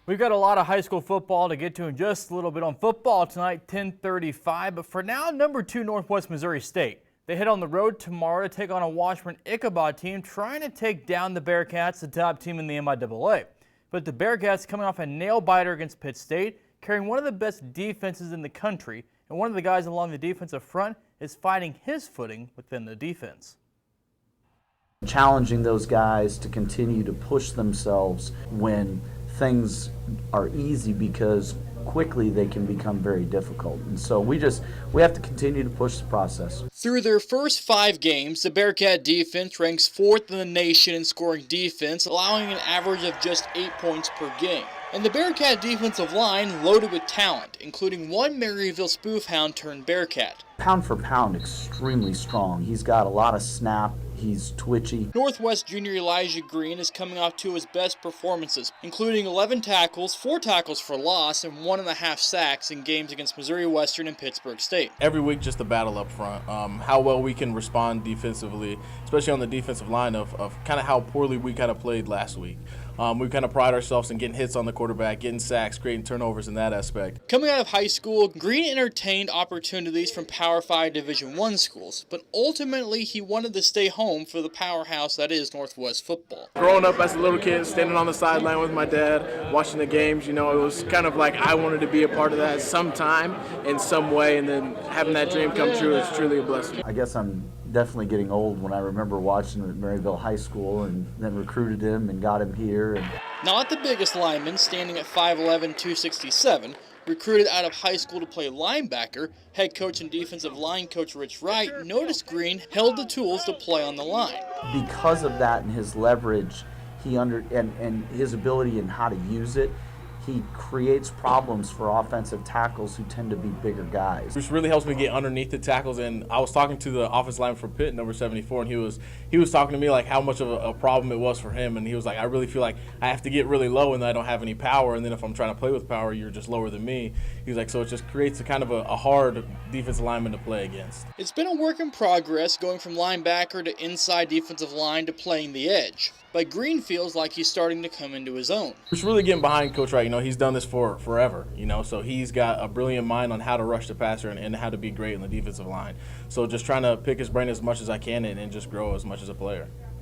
We've got a lot of high school football to get to in just a little bit on football tonight, 10:35. But for now, number 2 Northwest Missouri State. They head on the road tomorrow to take on a Washburn-Ichabod team trying to take down the Bearcats, the top team in the MIAA. But the Bearcats coming off a nail-biter against Pitt State, carrying one of the best defenses in the country. And one of the guys along the defensive front is finding his footing within the defense. Challenging those guys to continue to push themselves when things are easy, because quickly they can become very difficult. And so we have to continue to push the process. Through their first 5 games, the Bearcat defense ranks 4th in the nation in scoring defense, allowing an average of just 8 points per game. And the Bearcat defensive line loaded with talent, including one Maryville Spoofhound turned Bearcat. Pound for pound, extremely strong. He's got a lot of snap. He's twitchy. Northwest junior Elijah Green is coming off 2 of his best performances, including 11 tackles, 4 tackles for loss, and 1.5 sacks in games against Missouri Western and Pittsburgh State. Every week, just a battle up front. How well we can respond defensively, especially on the defensive line of kind of how poorly we kind of played last week. We kind of pride ourselves in getting hits on the quarterback, getting sacks, creating turnovers in that aspect. Coming out of high school, Green entertained opportunities from Power 5 Division I schools, but ultimately he wanted to stay home for the powerhouse that is Northwest football. Growing up as a little kid, standing on the sideline with my dad, watching the games, it was kind of like I wanted to be a part of that sometime in some way, and then having that dream come true is truly a blessing. I guess I'm definitely getting old when I remember watching him at Maryville High School and then recruited him and got him here. Not the biggest lineman, standing at 5'11", 267, recruited out of high school to play linebacker, head coach and defensive line coach Rich Wright noticed Green held the tools to play on the line. Because of that and his leverage, and his ability and how to use it, he creates problems for offensive tackles who tend to be bigger guys. Which really helps me get underneath the tackles. And I was talking to the offensive lineman for Pitt, number 74, and he was talking to me like how much of a problem it was for him. And he was like, I really feel like I have to get really low and I don't have any power. And then if I'm trying to play with power, you're just lower than me. He was like, so it just creates a kind of a hard defensive lineman to play against. It's been a work in progress going from linebacker to inside defensive line to playing the edge. But Green feels like he's starting to come into his own. Just really getting behind Coach Wright. He's done this for forever, so he's got a brilliant mind on how to rush the passer and how to be great in the defensive line. So just trying to pick his brain as much as I can and just grow as much as a player.